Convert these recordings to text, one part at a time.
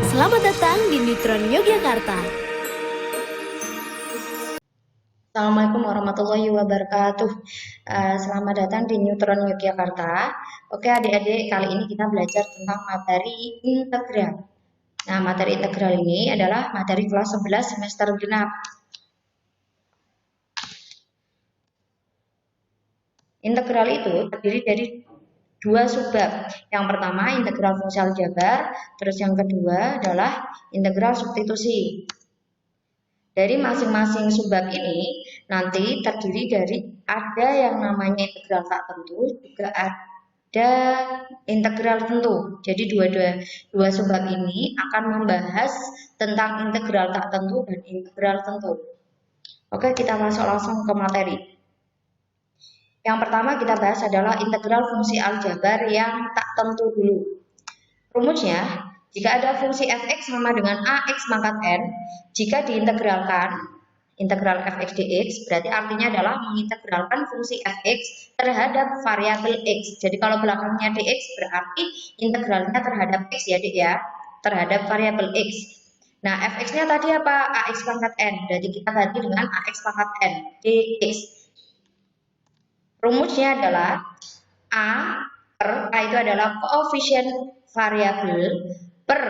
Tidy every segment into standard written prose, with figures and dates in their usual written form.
Selamat datang di Neutron Yogyakarta. Assalamualaikum warahmatullahi wabarakatuh. Selamat datang di Neutron Yogyakarta. Oke adik-adik, kali ini kita belajar tentang materi integral. Nah, materi integral ini adalah materi kelas 11 semester genap. Integral itu terdiri dari dua subbab. Yang pertama integral fungsi aljabar, terus yang kedua adalah integral substitusi. Dari masing-masing subbab ini nanti terdiri dari ada yang namanya integral tak tentu, juga ada integral tentu. Jadi dua subbab ini akan membahas tentang integral tak tentu dan integral tentu. Oke, kita masuk langsung ke materi. Yang pertama kita bahas adalah integral fungsi aljabar yang tak tentu dulu. Rumusnya, jika ada fungsi fx sama dengan ax pangkat n, jika diintegralkan, integral fx dx, berarti artinya adalah mengintegralkan fungsi fx terhadap variabel x. Jadi kalau belakangnya dx berarti integralnya terhadap x ya dik ya, terhadap variabel x. Nah fx-nya tadi apa? Ax pangkat n, berarti kita ganti dengan ax pangkat n, dx. Rumusnya adalah A itu adalah koefisien variabel per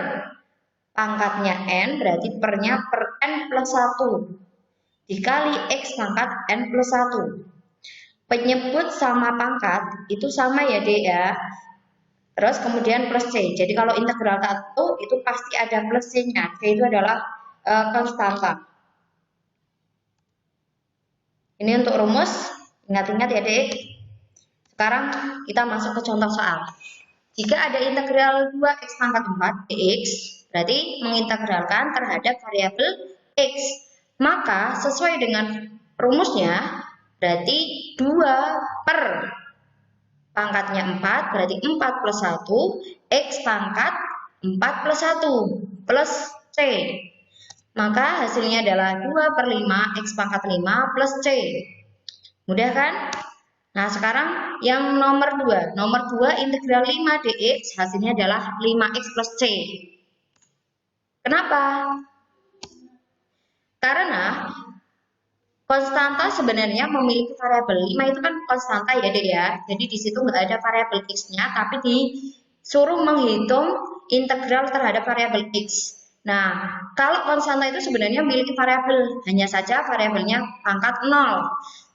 pangkatnya n, berarti pernya per n plus 1 dikali x pangkat n plus 1. Penyebut sama pangkat itu sama ya dek ya. Terus kemudian plus c. Jadi kalau integral satu itu pasti ada plus c-nya. C itu adalah konstanta. Ini untuk rumus. Ingat-ingat ya dek. Sekarang kita masuk ke contoh soal. Jika ada integral 2x pangkat 4 dx, berarti mengintegralkan terhadap variabel x. Maka sesuai dengan rumusnya, berarti 2 per pangkatnya 4, berarti 4 plus 1, x pangkat 4 plus 1, plus c. Maka hasilnya adalah 2 per 5, x pangkat 5 plus c. Mudah kan? Nah, sekarang yang nomor 2. Nomor 2 integral 5 dx hasilnya adalah 5x plus c. Kenapa? Karena konstanta sebenarnya memiliki variabel 5 itu kan konstanta ya dek ya. Jadi di situ nggak ada variabel x-nya, tapi disuruh menghitung integral terhadap variabel x. Nah, kalau konstanta itu sebenarnya memiliki variabel, hanya saja variabelnya pangkat 0.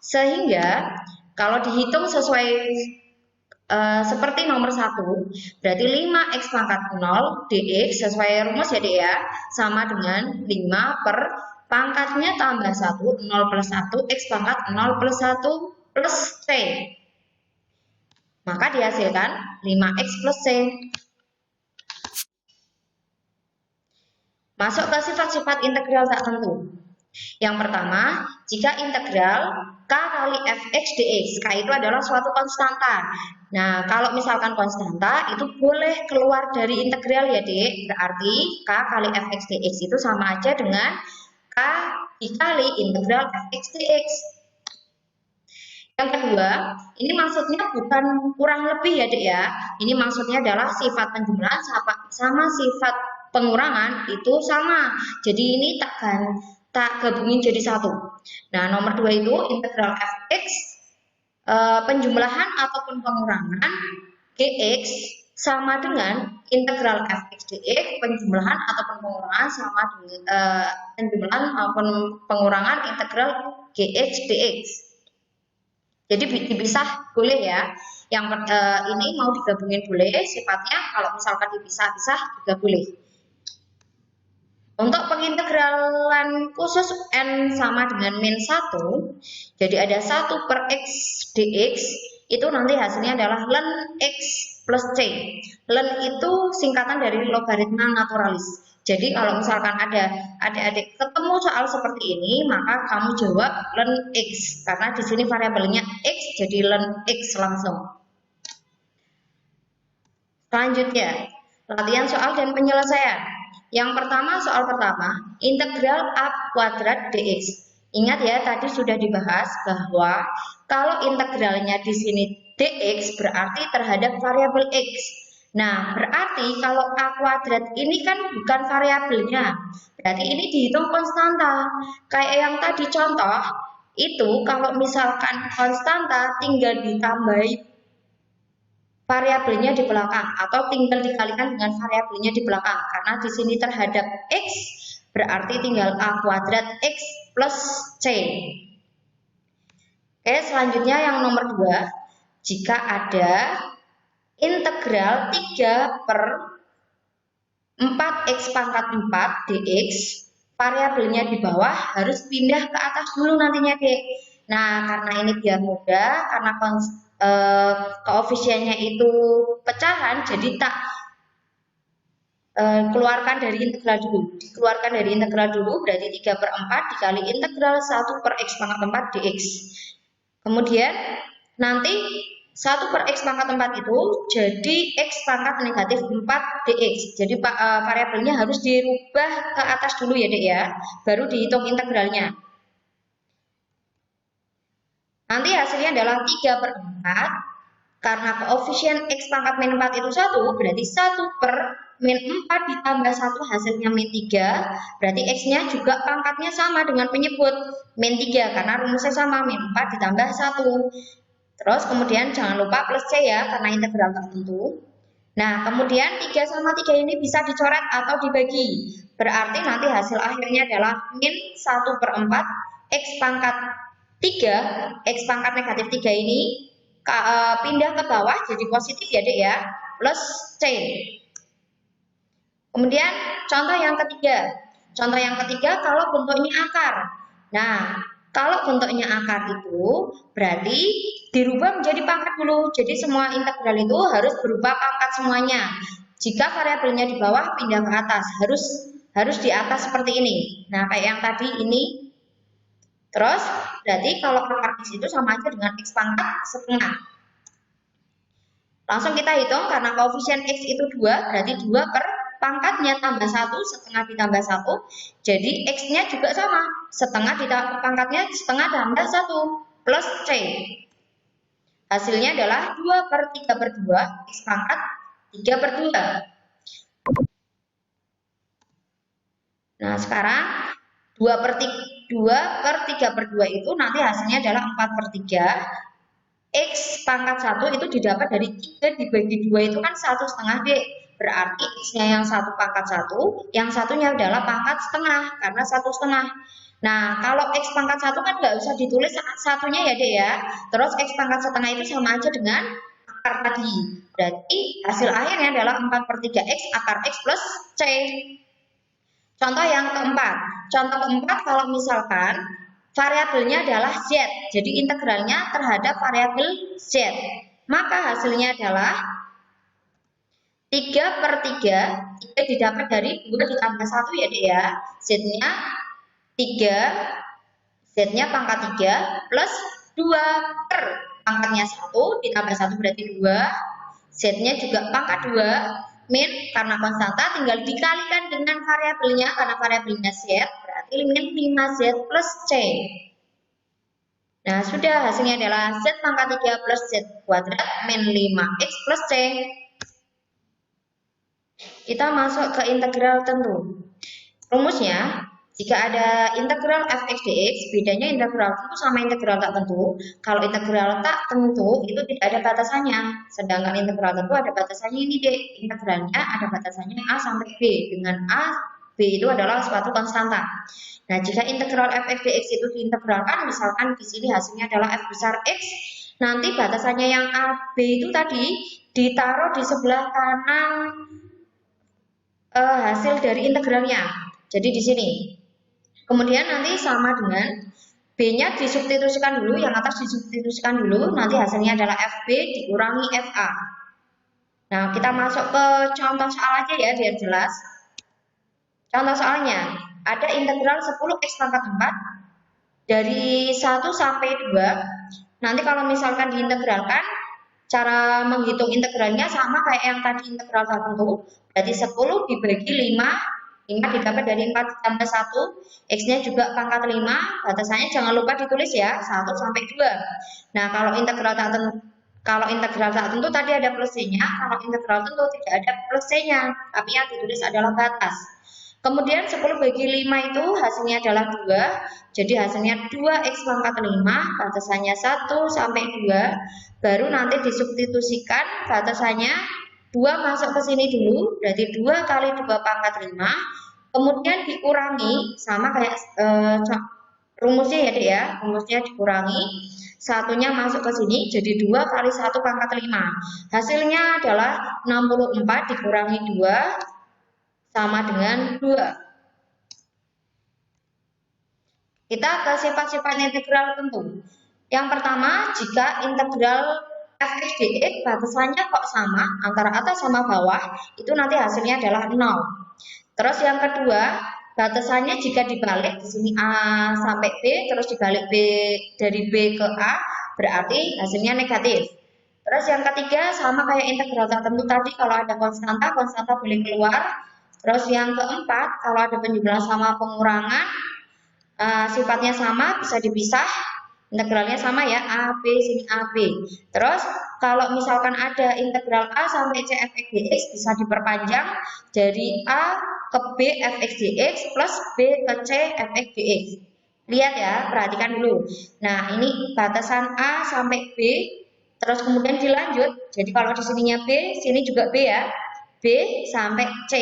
Sehingga kalau dihitung sesuai seperti nomor 1, berarti 5x pangkat 0 dx sesuai rumus ya dek ya, sama dengan 5 per pangkatnya tambah 1, 0 plus 1, x pangkat 0 plus 1 plus c. Maka dihasilkan 5x plus c. Masuk ke sifat-sifat integral tak tentu. Yang pertama, jika integral k kali fx dx, k itu adalah suatu konstanta. Nah, kalau misalkan konstanta itu boleh keluar dari integral ya dek, berarti k kali fx dx itu sama aja dengan k dikali integral fx dx. Yang kedua, ini maksudnya bukan kurang lebih ya dek ya, ini maksudnya adalah sifat penjumlahan sama sifat pengurangan itu sama. Jadi ini tak gabungin jadi satu. Nah, nomor 2 itu integral fx penjumlahan ataupun pengurangan dx sama dengan integral fx dx penjumlahan ataupun pengurangan sama dengan penjumlahan maupun pengurangan integral gx dx. Jadi dipisah boleh ya. Yang ini mau digabungin boleh sifatnya, kalau misalkan dipisah-pisah juga boleh. Untuk pengintegralan khusus n sama dengan min 1, jadi ada 1 per x dx, itu nanti hasilnya adalah ln x plus c. Ln itu singkatan dari logaritma naturalis. Jadi kalau misalkan ada adik-adik ketemu soal seperti ini, maka kamu jawab ln x, karena di sini variabelnya x, jadi ln x langsung. Selanjutnya, latihan soal dan penyelesaian. Yang pertama, soal pertama, integral a kuadrat dx. Ingat ya, tadi sudah dibahas bahwa kalau integralnya di sini dx berarti terhadap variabel x. Nah, berarti kalau A kuadrat ini kan bukan variabelnya. Berarti ini dihitung konstanta. Kayak yang tadi contoh, itu kalau misalkan konstanta tinggal ditambahi variabelnya di belakang atau tinggal dikalikan dengan variabelnya di belakang. Karena di sini terhadap X berarti tinggal A kuadrat X plus C. Oke, selanjutnya yang nomor 2. Jika ada integral 3 per 4x pangkat 4 dx, variabelnya di bawah harus pindah ke atas dulu nantinya, Dek. Nah, karena ini biar mudah, karena koefisiennya itu pecahan, jadi tak keluarkan dari integral dulu. Dikeluarkan dari integral dulu, berarti 3 per 4 dikali integral 1 per x pangkat 4 dx. Kemudian nanti 1 per x pangkat 4 itu jadi x pangkat negatif 4 dx. Jadi variabelnya harus dirubah ke atas dulu ya, Dek ya. Baru dihitung integralnya. Nanti hasilnya adalah 3 per 4. Karena koefisien x pangkat min 4 itu 1, berarti 1 per min 4 ditambah 1 hasilnya min 3. Berarti x-nya juga pangkatnya sama dengan penyebut min 3. Karena rumusnya sama, min 4 ditambah 1. Terus kemudian jangan lupa plus C ya, karena integral tertentu. Nah, kemudian 3 sama 3 ini bisa dicoret atau dibagi. Berarti nanti hasil akhirnya adalah min 1 per 4, X pangkat 3, X pangkat negatif 3 ini pindah ke bawah jadi positif ya, Dek ya, plus C. Kemudian contoh yang ketiga. Contoh yang ketiga kalau bentuknya akar. Nah, kalau bentuknya akar itu berarti dirubah menjadi pangkat dulu. Jadi semua integral itu harus berupa pangkat semuanya. Jika variabelnya di bawah pindah ke atas, harus di atas seperti ini. Nah, kayak yang tadi ini. Terus berarti kalau akar x itu sama aja dengan x pangkat setengah. Langsung kita hitung karena koefisien x itu 2, berarti 2 per pangkatnya tambah 1, setengah ditambah 1, jadi x-nya juga sama, setengah ditambah pangkatnya, setengah tambah 1, plus C. Hasilnya adalah 2 per 3 per 2, x pangkat 3 per 2. Nah, sekarang 2 per 3 per 2 itu nanti hasilnya adalah 4 per 3. X pangkat 1 itu didapat dari 3 dibagi 2 itu kan 1,5 D. Berarti X-nya yang 1 pangkat 1, yang satunya adalah pangkat setengah, karena 1,5. Nah, kalau X pangkat 1 kan nggak usah ditulis satunya ya, Dek ya. Terus X pangkat setengah itu sama aja dengan akar tadi. Berarti hasil akhirnya adalah 4 per 3X akar X plus C. Contoh yang keempat. Contoh keempat kalau misalkan variabelnya adalah Z, jadi integralnya terhadap variabel Z. Maka hasilnya adalah 3 per 3, 3 didapat dari 2 ditambah 1 ya, Dek ya. Z-nya 3, Z-nya pangkat 3, plus 2 per pangkatnya 1, ditambah 1 berarti 2, Z-nya juga pangkat 2, min, karena konstanta tinggal dikalikan dengan variabelnya, karena variabelnya Z, berarti min 5Z plus C. Nah, sudah hasilnya adalah Z pangkat 3 plus Z kuadrat min 5X plus C. Kita masuk ke integral tentu. Rumusnya, jika ada integral fx dx, bedanya integral tentu sama integral tak tentu. Kalau integral tak tentu itu tidak ada batasannya, sedangkan integral tentu ada batasannya ini, Dek. Integralnya ada batasannya a sampai b, dengan a, b itu adalah suatu konstanta. Nah, jika integral fx dx itu diintegralkan, misalkan di sini hasilnya adalah f besar x, nanti batasannya yang a, b itu tadi ditaruh di sebelah kanan hasil dari integralnya. Jadi di sini. Kemudian nanti sama dengan B-nya disubstitusikan dulu, yang atas disubstitusikan dulu, nanti hasilnya adalah FB dikurangi FA. Nah, kita masuk ke contoh soal aja ya, biar jelas. Contoh soalnya, ada integral 10x pangkat 4 dari 1 sampai 2. Nanti kalau misalkan diintegralkan, cara menghitung integralnya sama kayak yang tadi integral tertentu, berarti 10 dibagi 5 didapat dari 4 ditambah 1, X-nya juga pangkat 5, batasannya jangan lupa ditulis ya, 1 sampai 2. Nah, kalau integral tak tentu, Kalau integral tak tentu tadi ada plus C-nya, kalau integral tentu tidak ada plus C-nya, tapi yang ditulis adalah batas. Kemudian 10 bagi 5 itu hasilnya adalah 2, jadi hasilnya 2x pangkat 5, batasannya 1 sampai 2, baru nanti disubstitusikan batasannya 2 masuk ke sini dulu, berarti 2 kali 2 pangkat 5, kemudian dikurangi, sama kayak rumusnya ya Dek ya, rumusnya dikurangi, satunya masuk ke sini, jadi 2 kali 1 pangkat 5. Hasilnya adalah 64 dikurangi 2, sama dengan 2. Kita ke sifat-sifat integral tentu. Yang pertama, jika integral f(x) dx batasannya kok sama antara atas sama bawah, itu nanti hasilnya adalah 0. Terus yang kedua, batasannya jika dibalik di sini A sampai B, terus dibalik B dari B ke A, berarti hasilnya negatif. Terus yang ketiga, sama kayak integral tak tentu tadi, kalau ada konstanta, konstanta boleh keluar. Terus yang keempat, kalau ada penjumlahan sama pengurangan, sifatnya sama, bisa dipisah. Integralnya sama ya, A, B, sini A, B. Terus kalau misalkan ada integral A sampai C f(x) dx, bisa diperpanjang dari A ke B f(x) dx plus B ke C f(x) dx. Lihat ya, perhatikan dulu. Nah, ini batasan A sampai B, terus kemudian dilanjut. Jadi kalau di sininya B, sini juga B ya. B sampai C.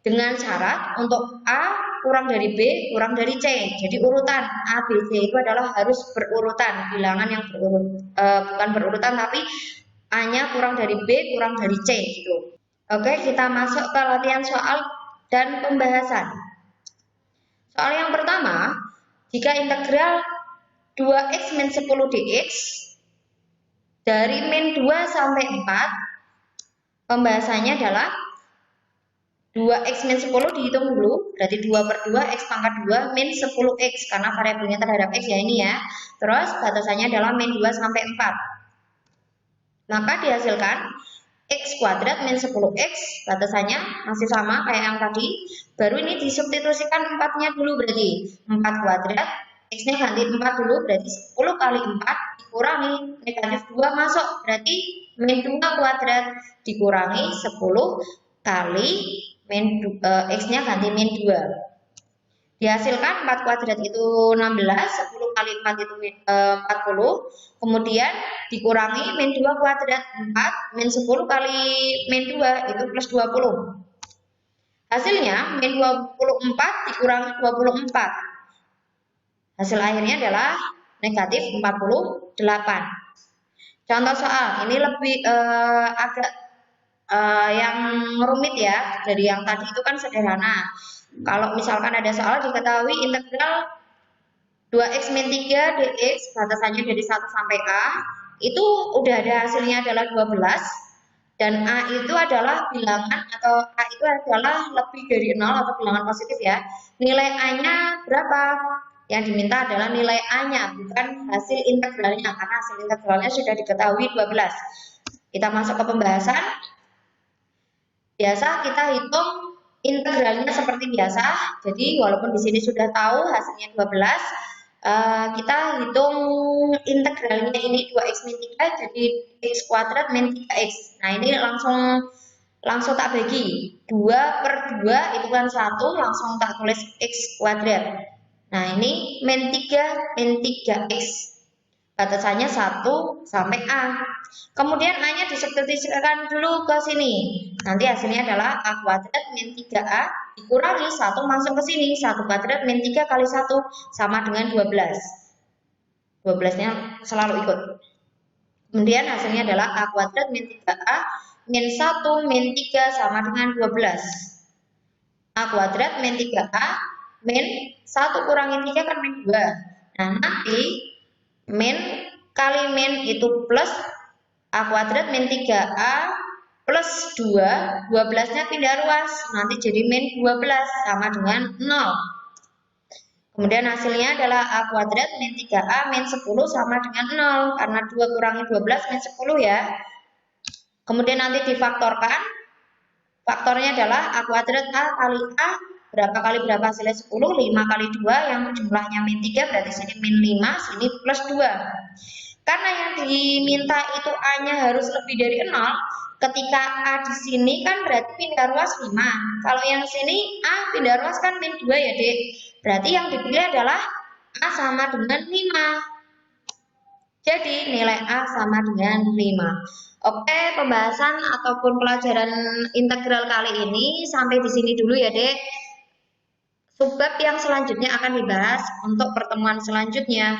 Dengan syarat untuk A kurang dari B, kurang dari C. Jadi urutan A, B, C itu adalah harus berurutan, bilangan yang bukan berurutan, tapi A-nya kurang dari B, kurang dari C gitu. Oke, kita masuk ke latihan soal dan pembahasan. Soal yang pertama, jika integral 2x min 10 dx dari min 2 sampai 4, pembahasannya adalah 2x min 10 dihitung dulu, berarti 2 per 2 x pangkat 2 min 10x, karena variabelnya terhadap x ya ini ya. Terus batasannya adalah min 2 sampai 4. Maka dihasilkan x kuadrat min 10x, batasannya masih sama kayak yang tadi. Baru ini disubstitusikan 4-nya dulu, berarti 4 kuadrat, x-nya ganti 4 dulu, berarti 10 kali 4 dikurangi negatif 2 masuk, berarti min 2 kuadrat dikurangi 10 kali x-nya ganti min 2. Dihasilkan 4 kuadrat itu 16, 10 kali 4 itu 40. Kemudian dikurangi min 2 kuadrat 4, min 10 kali min 2 itu plus 20. Hasilnya min 24 dikurangi 24. Hasil akhirnya adalah negatif 48. Contoh soal, ini lebih agak yang rumit ya, dari yang tadi itu kan sederhana. Kalau misalkan ada soal diketahui integral 2x min 3 dx batasannya dari 1 sampai A, itu udah ada hasilnya adalah 12, dan A itu adalah bilangan atau A itu adalah lebih dari 0 atau bilangan positif ya. Nilai A-nya berapa? Yang diminta adalah nilai A-nya, bukan hasil integralnya, karena hasil integralnya sudah diketahui 12. Kita masuk ke pembahasan. Biasa kita hitung integralnya seperti biasa. Jadi walaupun di sini sudah tahu hasilnya 12, kita hitung integralnya ini 2x min 3 jadi x kuadrat min 3x. Nah, ini langsung tak bagi. 2 per 2 itu kan 1, langsung tak tulis x kuadrat. Nah, ini min 3 min 3x. Batasannya 1 sampai A. Kemudian A-nya disubstitusikan dulu ke sini. Nanti hasilnya adalah A kuadrat min 3A dikurangi 1 masuk ke sini. 1 kuadrat min 3 kali 1 sama dengan 12. 12-nya selalu ikut. Kemudian hasilnya adalah A kuadrat min 3A min 1 min 3 sama dengan 12. A kuadrat min 3A min 1 kurangi 3 kan min 2. Nah, nanti min kali min itu plus A kuadrat min 3A plus 2, 12-nya pindah ruas, nanti jadi min 12 sama dengan 0. Kemudian hasilnya adalah A kuadrat min 3A min 10 sama dengan 0, karena 2 kurangi 12 min 10 ya. Kemudian nanti difaktorkan, faktornya adalah A kuadrat A kali A, berapa kali berapa hasilnya 10, 5 kali 2 yang jumlahnya min 3, berarti sini min 5, sini plus 2. Karena yang diminta itu A-nya harus lebih dari 0, ketika A di sini kan berarti pindah ruas 5. Kalau yang sini A pindah ruas kan min 2 ya, Dek. Berarti yang dipilih adalah A sama dengan 5. Jadi nilai A sama dengan 5. Oke, pembahasan ataupun pelajaran integral kali ini sampai di sini dulu ya, Dek. Subbab yang selanjutnya akan dibahas untuk pertemuan selanjutnya.